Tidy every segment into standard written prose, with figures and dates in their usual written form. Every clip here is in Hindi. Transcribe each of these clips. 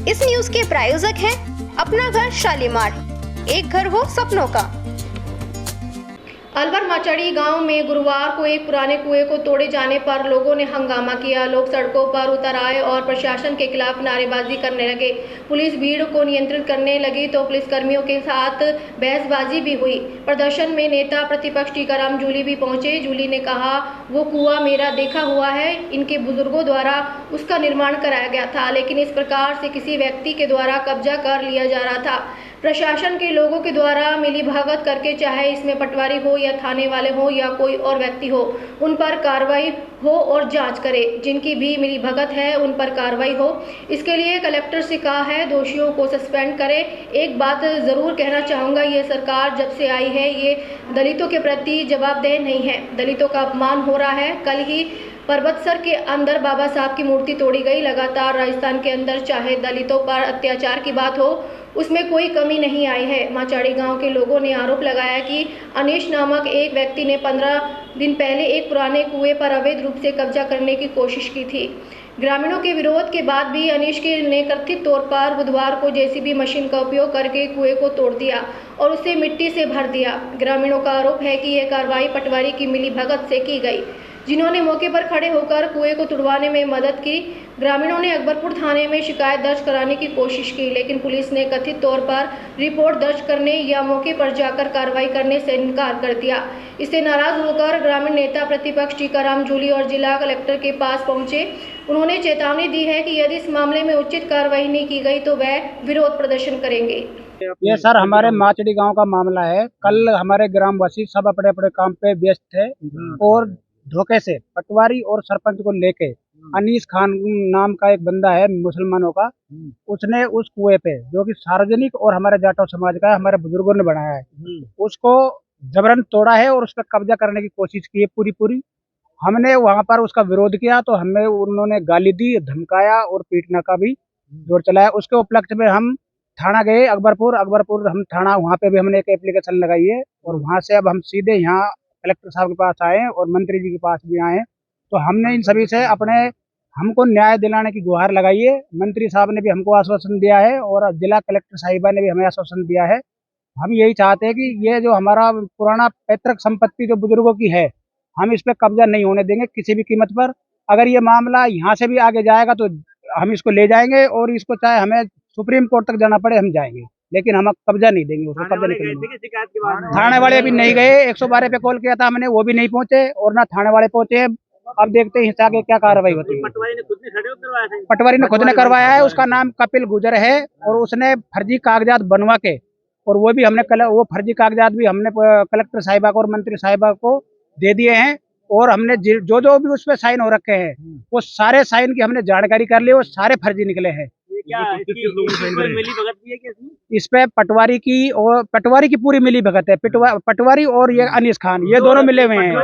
इस न्यूज के प्रायोजक हैं अपना घर शालीमार, एक घर हो सपनों का। अलवर माचड़ी गांव में गुरुवार को एक पुराने कुएं को तोड़े जाने पर लोगों ने हंगामा किया। लोग सड़कों पर उतर आए और प्रशासन के खिलाफ नारेबाजी करने लगे। पुलिस भीड़ को नियंत्रित करने लगी तो पुलिसकर्मियों के साथ बहसबाजी भी हुई। प्रदर्शन में नेता प्रतिपक्ष टीकाराम जूली भी पहुंचे। जूली ने कहा, वो कुआं मेरा देखा हुआ है, इनके बुजुर्गों द्वारा उसका निर्माण कराया गया था, लेकिन इस प्रकार से किसी व्यक्ति के द्वारा कब्जा कर लिया जा रहा था। प्रशासन के लोगों के द्वारा मिलीभगत करके, चाहे इसमें पटवारी हो या थाने वाले हो या कोई और व्यक्ति हो, उन पर कार्रवाई हो और जांच करे। जिनकी भी मिलीभगत है उन पर कार्रवाई हो। इसके लिए कलेक्टर से कहा है दोषियों को सस्पेंड करे। एक बात जरूर कहना चाहूँगा, ये सरकार जब से आई है ये दलितों के प्रति जवाबदेह नहीं है। दलितों का अपमान हो रहा है। कल ही पर्वतसर के अंदर बाबा साहब की मूर्ति तोड़ी गई। लगातार राजस्थान के अंदर चाहे दलितों पर अत्याचार की बात हो, उसमें कोई कमी नहीं आई है। माचाड़ी गांव के लोगों ने आरोप लगाया कि अनीश नामक एक व्यक्ति ने 15 दिन पहले एक पुराने कुएं पर अवैध रूप से कब्जा करने की कोशिश की थी। ग्रामीणों के विरोध के बाद भी अनीश ने कथित तौर पर बुधवार को जेसीबी मशीन का उपयोग करके कुएं को तोड़ दिया और उसे मिट्टी से भर दिया। ग्रामीणों का आरोप है कि यह कार्रवाई पटवारी की मिलीभगत से की गई, जिन्होंने मौके पर खड़े होकर कुएं को तुड़वाने में मदद की। ग्रामीणों ने अकबरपुर थाने में शिकायत दर्ज कराने की कोशिश की, लेकिन पुलिस ने कथित तौर पर रिपोर्ट दर्ज करने या मौके पर जाकर कार्रवाई करने से इनकार कर दिया। इससे नाराज होकर ग्रामीण नेता प्रतिपक्ष टीकाराम जूली और जिला कलेक्टर के पास पहुंचे। उन्होंने चेतावनी दी है कि यदि इस मामले में उचित कार्रवाई नहीं की गई तो वह विरोध प्रदर्शन करेंगे। ये सर हमारे माचड़ी गांव का मामला है। कल हमारे ग्रामवासी सब अपने अपने काम पे व्यस्त थे और धोखे से पटवारी और सरपंच को लेके अनीस खान नाम का एक बंदा है मुसलमानों का, उसने उस कुएं पे जो कि सार्वजनिक और हमारे जाटव समाज का है, हमारे बुजुर्गों ने बनाया है, उसको जबरन तोड़ा है और उस पर कब्जा करने की कोशिश की है पूरी। हमने वहां पर उसका विरोध किया तो हमें उन्होंने गाली दी, धमकाया और पीटने का भी जोर चलाया। उसके उपलक्ष्य में हम थाना गए अकबरपुर हम थाना, वहाँ पे भी हमने एक एप्लीकेशन लगाई है और वहाँ से अब हम सीधे यहाँ कलेक्टर साहब के पास आए और मंत्री जी के पास भी आए। तो हमने इन सभी से हमको न्याय दिलाने की गुहार लगाई है। मंत्री साहब ने भी हमको आश्वासन दिया है और जिला कलेक्टर साहिबा ने भी हमें आश्वासन दिया है। हम यही चाहते हैं कि ये जो हमारा पुराना पैतृक संपत्ति जो बुजुर्गों की है, हम इस पे कब्जा नहीं होने देंगे किसी भी कीमत पर। अगर ये मामला यहाँ से भी आगे जाएगा तो हम इसको ले जाएंगे और इसको चाहे हमें सुप्रीम कोर्ट तक जाना पड़े हम जाएंगे, लेकिन हम कब्जा नहीं देंगे उसको। कब्जा नहीं करेंगे। थाने वाले अभी नहीं गए। 112 पे कॉल किया था हमने, वो भी नहीं पहुंचे और ना थाने वाले पहुंचे। अब देखते हैं इससे आगे क्या कार्रवाई होती है। पटवारी ने खुद ने करवाया है। उसका नाम कपिल गुजर है और उसने फर्जी कागजात बनवा के, और वो भी हमने वो फर्जी कागजात भी हमने कलेक्टर साहिबा को और मंत्री साहिबा को दे दिए हैं और हमने जो भी उस पर साइन हो रखे हैं वो सारे साइन की हमने जानकारी कर ली, वो सारे फर्जी निकले हैं। इस पे पटवारी की पूरी मिली भगत है। पटवारी और ये अनीस खान, ये दोनों मिले हुए हैं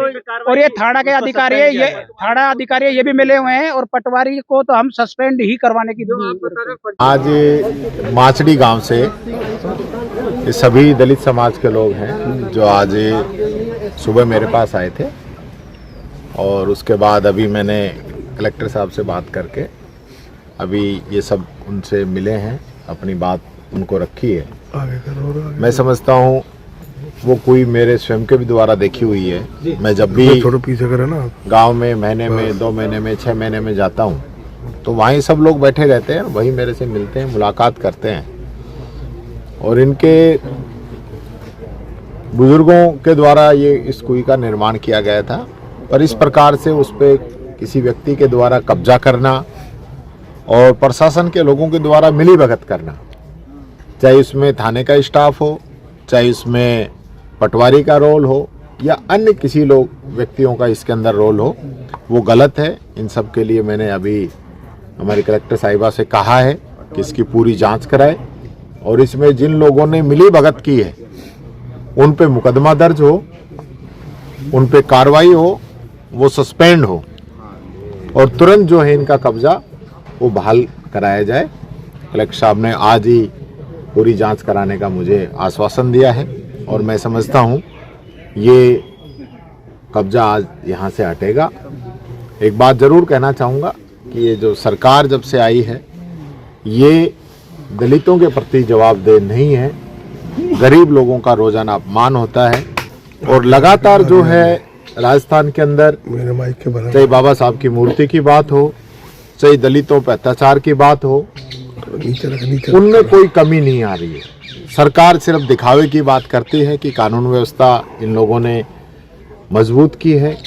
और ये थाना के अधिकारी है, ये भी मिले हुए हैं और पटवारी को तो हम सस्पेंड ही करवाने की। आज माचड़ी गांव से सभी दलित समाज के लोग हैं जो आज सुबह मेरे पास आए थे और उसके बाद अभी मैंने कलेक्टर साहब से बात करके अभी ये सब उनसे मिले हैं, अपनी बात उनको रखी है। मैं समझता हूँ वो कोई मेरे स्वयं के भी द्वारा देखी हुई है। मैं जब भी गांव में महीने में 2 महीने में 6 महीने में जाता हूँ तो वहीं सब लोग बैठे रहते हैं, वहीं मेरे से मिलते हैं, मुलाकात करते हैं और इनके बुजुर्गों के द्वारा ये इस कुएं का निर्माण किया गया था। पर इस प्रकार से उस पर किसी व्यक्ति के द्वारा कब्जा करना और प्रशासन के लोगों के द्वारा मिलीभगत करना, चाहे इसमें थाने का स्टाफ हो, चाहे इसमें पटवारी का रोल हो या अन्य किसी व्यक्तियों का इसके अंदर रोल हो, वो गलत है। इन सब के लिए मैंने अभी हमारे कलेक्टर साहिबा से कहा है कि इसकी पूरी जांच कराए और इसमें जिन लोगों ने मिलीभगत की है उन पे मुकदमा दर्ज हो, उन पे कार्रवाई हो, वो सस्पेंड हो और तुरंत जो है इनका कब्जा वो बहाल कराया जाए। कलेक्टर साहब ने आज ही पूरी जांच कराने का मुझे आश्वासन दिया है और मैं समझता हूँ ये कब्जा आज यहाँ से हटेगा। एक बात ज़रूर कहना चाहूँगा कि ये जो सरकार जब से आई है ये दलितों के प्रति जवाबदेह नहीं है। गरीब लोगों का रोजाना अपमान होता है और लगातार जो है राजस्थान के अंदर चाहे बाबा साहब की मूर्ति की बात हो, चाहे दलितों पर अत्याचार की बात हो, उनमें कोई कमी नहीं आ रही है। सरकार सिर्फ दिखावे की बात करती है कि कानून व्यवस्था इन लोगों ने मजबूत की है,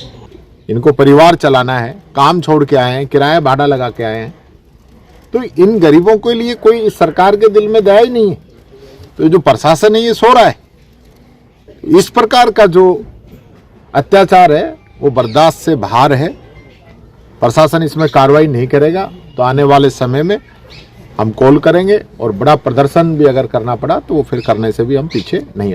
इनको परिवार चलाना है, काम छोड़ के आए हैं, किराया भाड़ा लगा के आए हैं, तो इन गरीबों के लिए कोई इस सरकार के दिल में दया ही नहीं है। तो जो प्रशासन है ये सो रहा है। इस प्रकार का जो अत्याचार है वो बर्दाश्त से बाहर है। प्रशासन इसमें कार्रवाई नहीं करेगा तो आने वाले समय में हम कॉल करेंगे और बड़ा प्रदर्शन भी अगर करना पड़ा तो वो फिर करने से भी हम पीछे नहीं